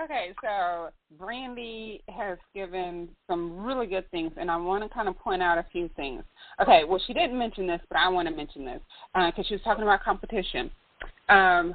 Okay, so Brandy has given some really good things, and I want to kind of point out a few things. Okay, well, she didn't mention this, but I want to mention this because she was talking about competition. And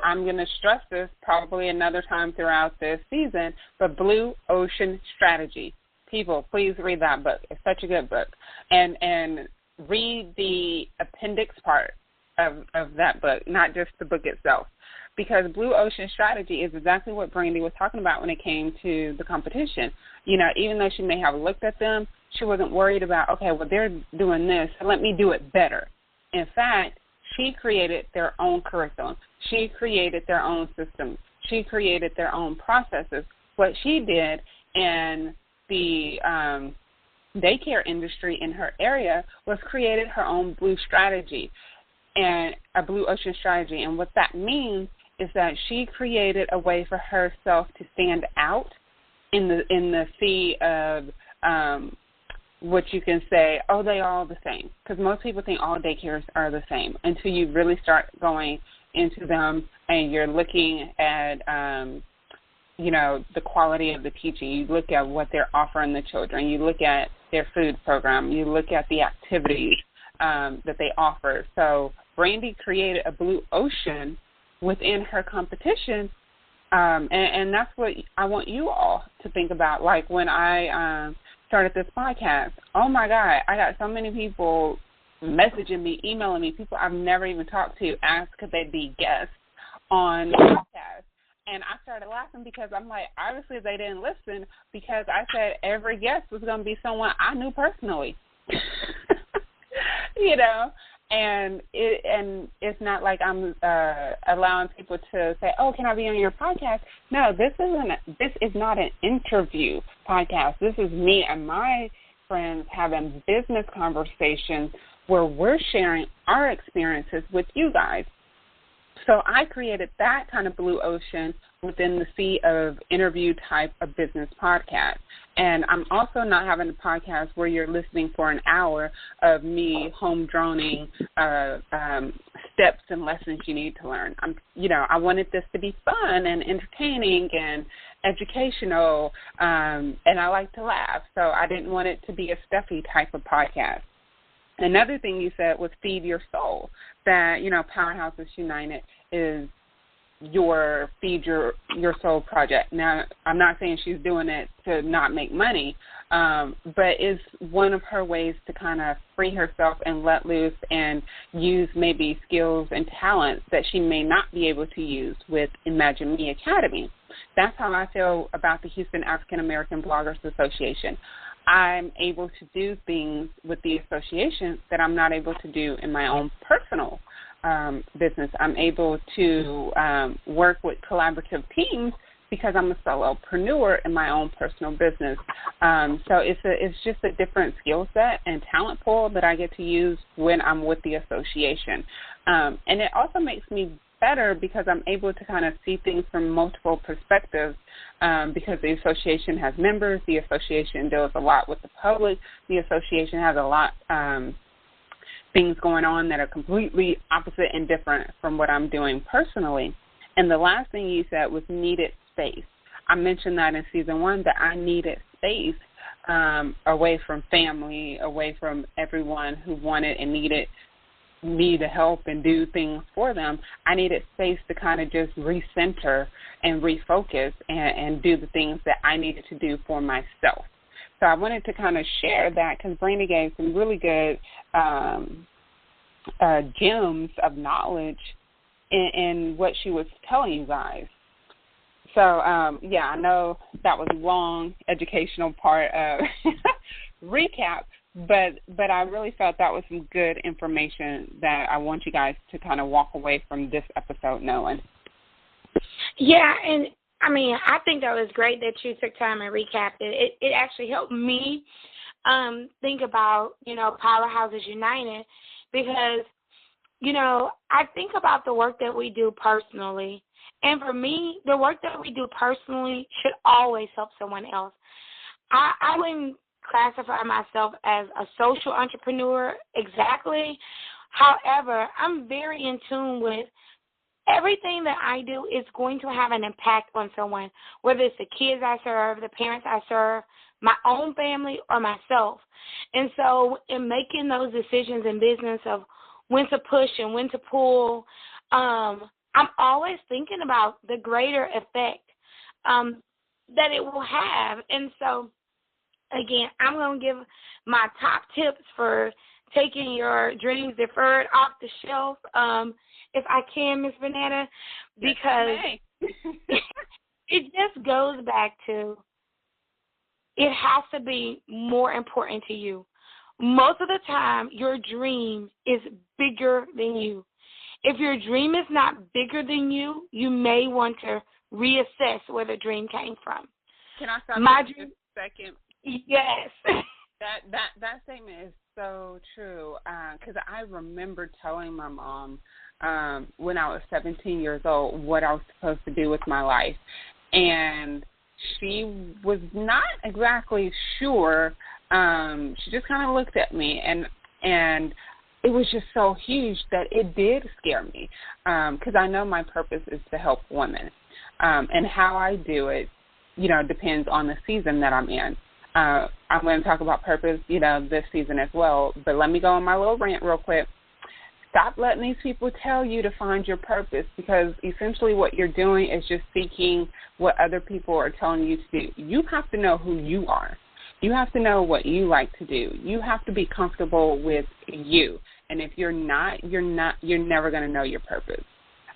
I'm going to stress this probably another time throughout this season, but Blue Ocean Strategy. People, please read that book. It's such a good book. And read the appendix part of that book, not just the book itself. Because Blue Ocean Strategy is exactly what Brandy was talking about when it came to the competition. You know, even though she may have looked at them, she wasn't worried about, okay, well, they're doing this, so let me do it better. In fact, she created their own curriculum. She created their own systems. She created their own processes. What she did in the daycare industry in her area was created her own Blue Strategy and a Blue Ocean Strategy. And what that means is that she created a way for herself to stand out in the sea of what you can say, oh, they all the same. Because most people think all daycares are the same until you really start going into them and you're looking at, you know, the quality of the teaching. You look at what they're offering the children. You look at their food program. You look at the activities that they offer. So Brandy created a Blue Ocean within her competition, and that's what I want you all to think about. Like when I started this podcast, oh, my God, I got so many people messaging me, emailing me, people I've never even talked to, ask could they be guests on the podcast. And I started laughing because I'm like, obviously they didn't listen because I said every guest was going to be someone I knew personally. You know, and it's not like I'm allowing people to say, oh, can I be on your podcast? No, this is not an interview podcast. This is me and my friends having business conversations where we're sharing our experiences with you guys. So I created that kind of blue ocean within the sea of interview type of business podcast. And I'm also not having a podcast where you're listening for an hour of me home droning steps and lessons you need to learn. I wanted this to be fun and entertaining and educational, and I like to laugh. So I didn't want it to be a stuffy type of podcast. Another thing you said was feed your soul, that, Powerhouses United is your feed your soul project. Now, I'm not saying she's doing it to not make money, but it's one of her ways to kind of free herself and let loose and use maybe skills and talents that she may not be able to use with Imagine Me Academy. That's how I feel about the Houston African American Bloggers Association. I'm able to do things with the association that I'm not able to do in my own personal business. I'm able to work with collaborative teams because I'm a solopreneur in my own personal business. So it's just a different skill set and talent pool that I get to use when I'm with the association. And it also makes me better because I'm able to kind of see things from multiple perspectives because the association has members, the association deals a lot with the public, the association has a lot things going on that are completely opposite and different from what I'm doing personally. And the last thing you said was needed space. I mentioned that in season 1 that I needed space away from family, away from everyone who wanted and needed me to help and do things for them. I needed space to kind of just recenter and refocus and do the things that I needed to do for myself. So I wanted to kind of share that because Brandy gave some really good gems of knowledge in what she was telling you guys. So, I know that was a long educational part of recap, but I really felt that was some good information that I want you guys to kind of walk away from this episode knowing. Yeah, and I think that was great that you took time and recapped it. It actually helped me think about, Powerhouses United because, I think about the work that we do personally. And for me, the work that we do personally should always help someone else. I wouldn't classify myself as a social entrepreneur exactly. However, I'm very in tune with everything that I do is going to have an impact on someone, whether it's the kids I serve, the parents I serve, my own family, or myself. And so in making those decisions in business of when to push and when to pull, I'm always thinking about the greater effect that it will have. And so, again, I'm going to give my top tips for taking your dreams deferred off the shelf, if I can, Ms. Vanetta, because it just goes back to it has to be more important to you. Most of the time, your dream is bigger than you. If your dream is not bigger than you, you may want to reassess where the dream came from. Can I stop you for just a second? Yes. That statement is so true, because I remember telling my mom when I was 17 years old what I was supposed to do with my life, and she was not exactly sure. She just kind of looked at me, and it was just so huge that it did scare me, because I know my purpose is to help women, and how I do it, depends on the season that I'm in. I'm going to talk about purpose, this season as well, but let me go on my little rant real quick. Stop letting these people tell you to find your purpose, because essentially what you're doing is just seeking what other people are telling you to do. You have to know who you are. You have to know what you like to do. You have to be comfortable with you. And if you're not, you're never going to know your purpose,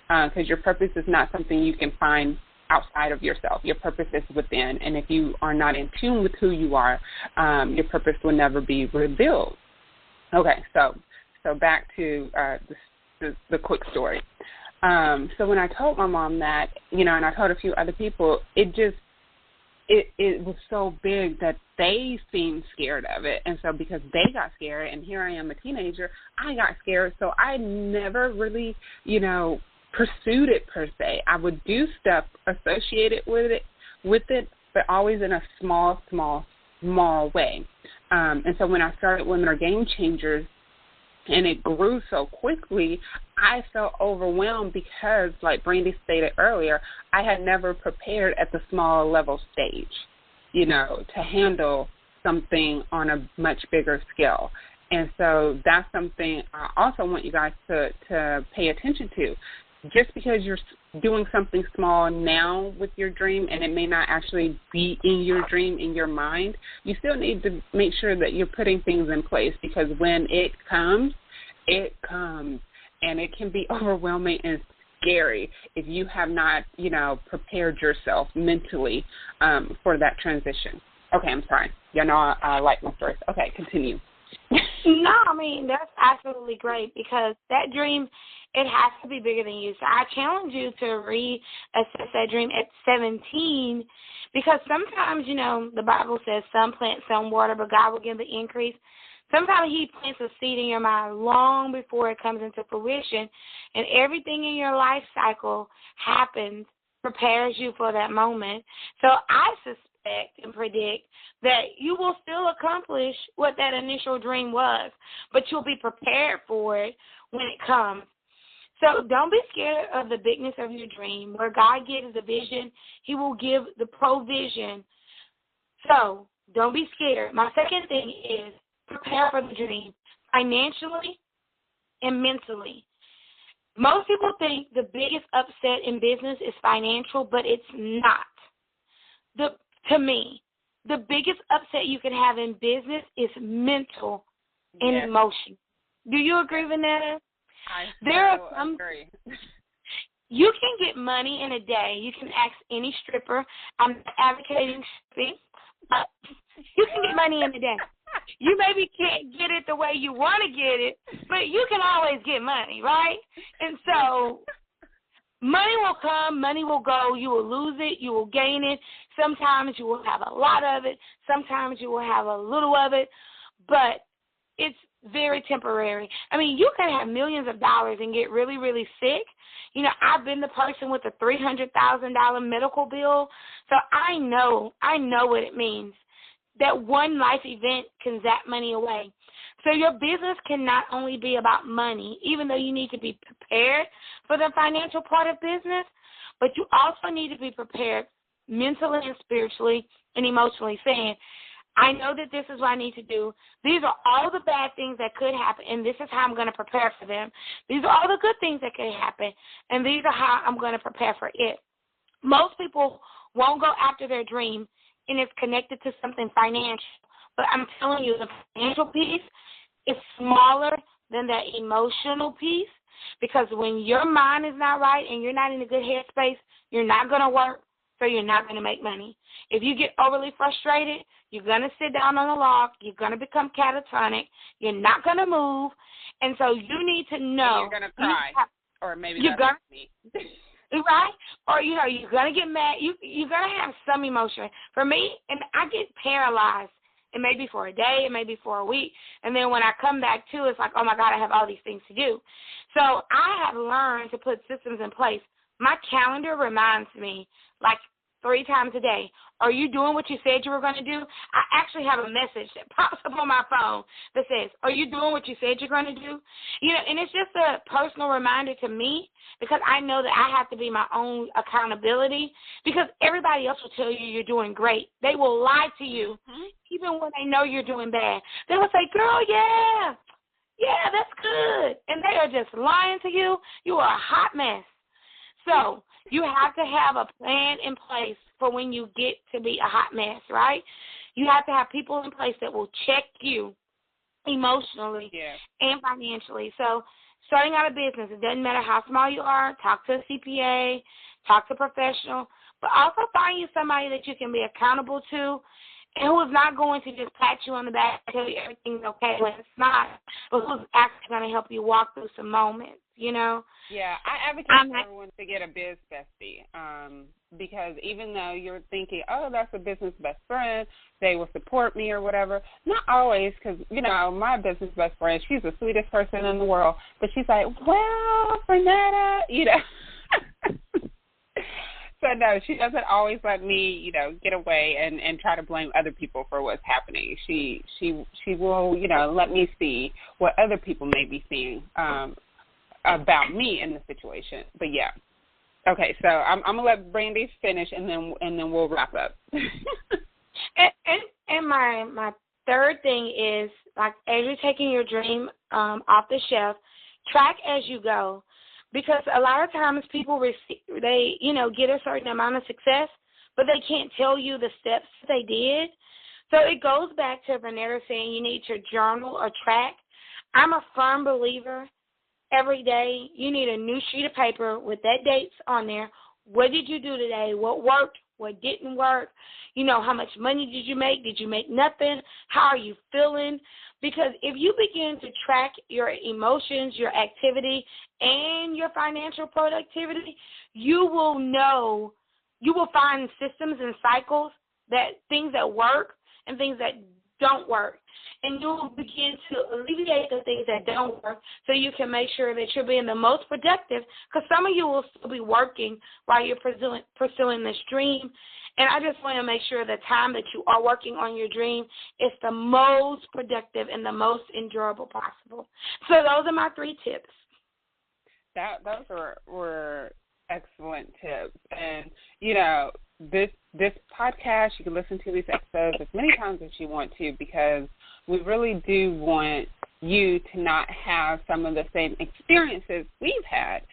because your purpose is not something you can find outside of yourself. Your purpose is within, and if you are not in tune with who you are, your purpose will never be revealed. Okay, so back to the quick story. So when I told my mom that, and I told a few other people, it was so big that they seemed scared of it. And so because they got scared, and here I am a teenager, I got scared. So I never really, pursued it per se. I would do stuff associated with it, but always in a small way. And so when I started Women Are Game Changers, and it grew so quickly, I felt overwhelmed because, like Brandy stated earlier, I had never prepared at the small level stage, to handle something on a much bigger scale. And so that's something I also want you guys to pay attention to. Just because you're doing something small now with your dream, and it may not actually be in your dream, in your mind, you still need to make sure that you're putting things in place, because when it comes, and it can be overwhelming and scary if you have not, prepared yourself mentally for that transition. Okay, I'm sorry. I like my stories. Okay, continue. No, that's absolutely great, because that dream, it has to be bigger than you. So I challenge you to reassess that dream at 17, because sometimes, the Bible says some plant, some water, but God will give the increase. Sometimes he plants a seed in your mind long before it comes into fruition, and everything in your life cycle happens, prepares you for that moment. So I suspect and predict that you will still accomplish what that initial dream was, but you'll be prepared for it when it comes. So don't be scared of the bigness of your dream. Where God gives the vision, he will give the provision. So don't be scared. My second thing is prepare for the dream financially and mentally. Most people think the biggest upset in business is financial, but it's not. To me, the biggest upset you can have in business is mental and emotional. Do you agree, Vanetta? I agree. You can get money in a day. You can ask any stripper. I'm not advocating stripping, but you can get money in a day. You maybe can't get it the way you want to get it, but you can always get money, right? And so money will come, money will go. You will lose it, you will gain it. Sometimes you will have a lot of it. Sometimes you will have a little of it, but it's very temporary. You can have millions of dollars and get really, really sick. I've been the person with a $300,000 medical bill, so I know what it means. That one life event can zap money away. So your business can not only be about money, even though you need to be prepared for the financial part of business, but you also need to be prepared mentally and spiritually and emotionally, saying, I know that this is what I need to do. These are all the bad things that could happen, and this is how I'm going to prepare for them. These are all the good things that could happen, and these are how I'm going to prepare for it. Most people won't go after their dream, and it's connected to something financial. But I'm telling you, the financial piece is smaller than that emotional piece, because when your mind is not right and you're not in a good headspace, you're not going to work, so you're not going to make money. If you get overly frustrated, you're going to sit down on a log, you're going to become catatonic, you're not going to move, and so you need to know. And you're going to cry, or maybe you're that's me. Right? Or, you're going to get mad. You're going to have some emotion. For me, and I get paralyzed. It may be for a day, it may be for a week, and then when I come back to, it's like, oh, my God, I have all these things to do. So I have learned to put systems in place. My calendar reminds me, like, 3 times a day, are you doing what you said you were going to do? I actually have a message that pops up on my phone that says, are you doing what you said you're going to do? And it's just a personal reminder to me, because I know that I have to be my own accountability, because everybody else will tell you you're doing great. They will lie to you, even when they know you're doing bad. They will say, girl, yeah, that's good. And they are just lying to you. You are a hot mess. So you have to have a plan in place for when you get to be a hot mess, right? You have to have people in place that will check you emotionally and financially. So starting out a business, it doesn't matter how small you are, talk to a CPA, talk to a professional, but also find you somebody that you can be accountable to and who is not going to just pat you on the back and tell you everything's okay when it's not, but who's actually going to help you walk through some moments, Yeah, I advocate for everyone to get a biz bestie, because even though you're thinking, oh, that's a business best friend, they will support me or whatever, not always, because, my business best friend, she's the sweetest person in the world, but she's like, well, Fernetta, So, no, she doesn't always let me, get away and try to blame other people for what's happening. She will, let me see what other people may be seeing about me in the situation. But, yeah. Okay, so I'm going to let Brandy finish, and then we'll wrap up. and my third thing is, like, as you're taking your dream off the shelf, track as you go. Because a lot of times people get a certain amount of success, but they can't tell you the steps they did. So it goes back to Vanetta saying you need to journal or track. I'm a firm believer every day you need a new sheet of paper with that dates on there. What did you do today? What worked? What didn't work? How much money did you make? Did you make nothing? How are you feeling? Because if you begin to track your emotions, your activity, and your financial productivity, you will find systems and cycles, that things that work and things that don't work. And you'll begin to alleviate the things that don't work so you can make sure that you're being the most productive, because some of you will still be working while you're pursuing this dream. And I just want to make sure the time that you are working on your dream is the most productive and the most enjoyable possible. So those are my 3 tips. Those were excellent tips. And, this podcast, you can listen to these episodes as many times as you want to, because we really do want you to not have some of the same experiences we've had.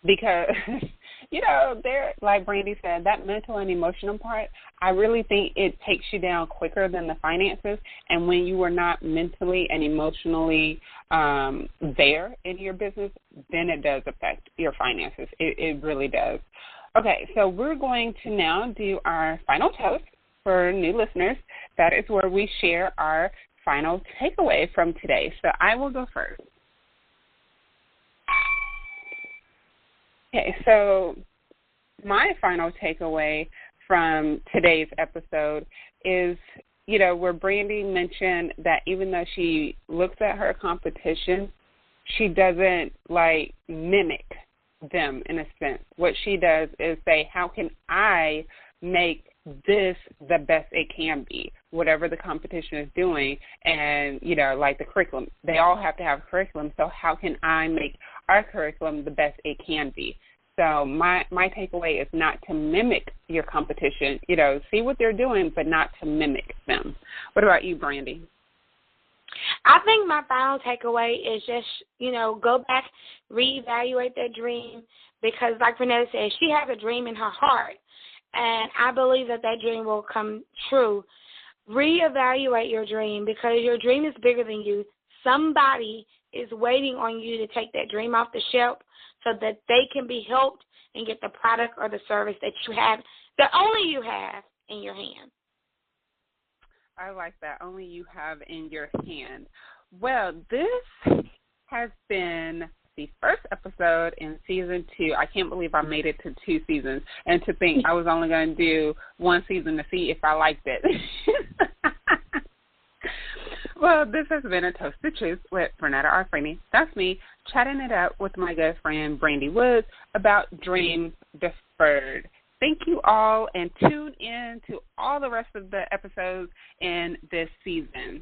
Because, there, like Brandy said, that mental and emotional part, I really think it takes you down quicker than the finances. And when you are not mentally and emotionally there in your business, then it does affect your finances. It really does. Okay, so we're going to now do our final toast for new listeners. That is where we share our final takeaway from today. So I will go first. Okay, so my final takeaway from today's episode is, where Brandy mentioned that even though she looks at her competition, she doesn't, mimic them in a sense. What she does is say, how can I make this the best it can be, whatever the competition is doing. And, you know, like the curriculum, they all have to have curriculum. So how can I make our curriculum the best it can be? So my takeaway is not to mimic your competition, you know, see what they're doing, but not to mimic them. What about you, Brandy? I think my final takeaway is just, you know, go back, reevaluate that dream, because like Renetta said, she has a dream in her heart, and I believe that that dream will come true. Reevaluate your dream, because your dream is bigger than you. Somebody is waiting on you to take that dream off the shelf so that they can be helped and get the product or the service that you have, that only you have in your hand. I like that, only you have in your hand. Well, this has been the first episode in season 2. I can't believe I made it to 2 seasons, and to think I was only going to do 1 season to see if I liked it. Well, this has been A Toasted Truth with Renetta Arfreni. That's me chatting it up with my good friend Brandy Woods about dreams deferred. Thank you all, and tune in to all the rest of the episodes in this season.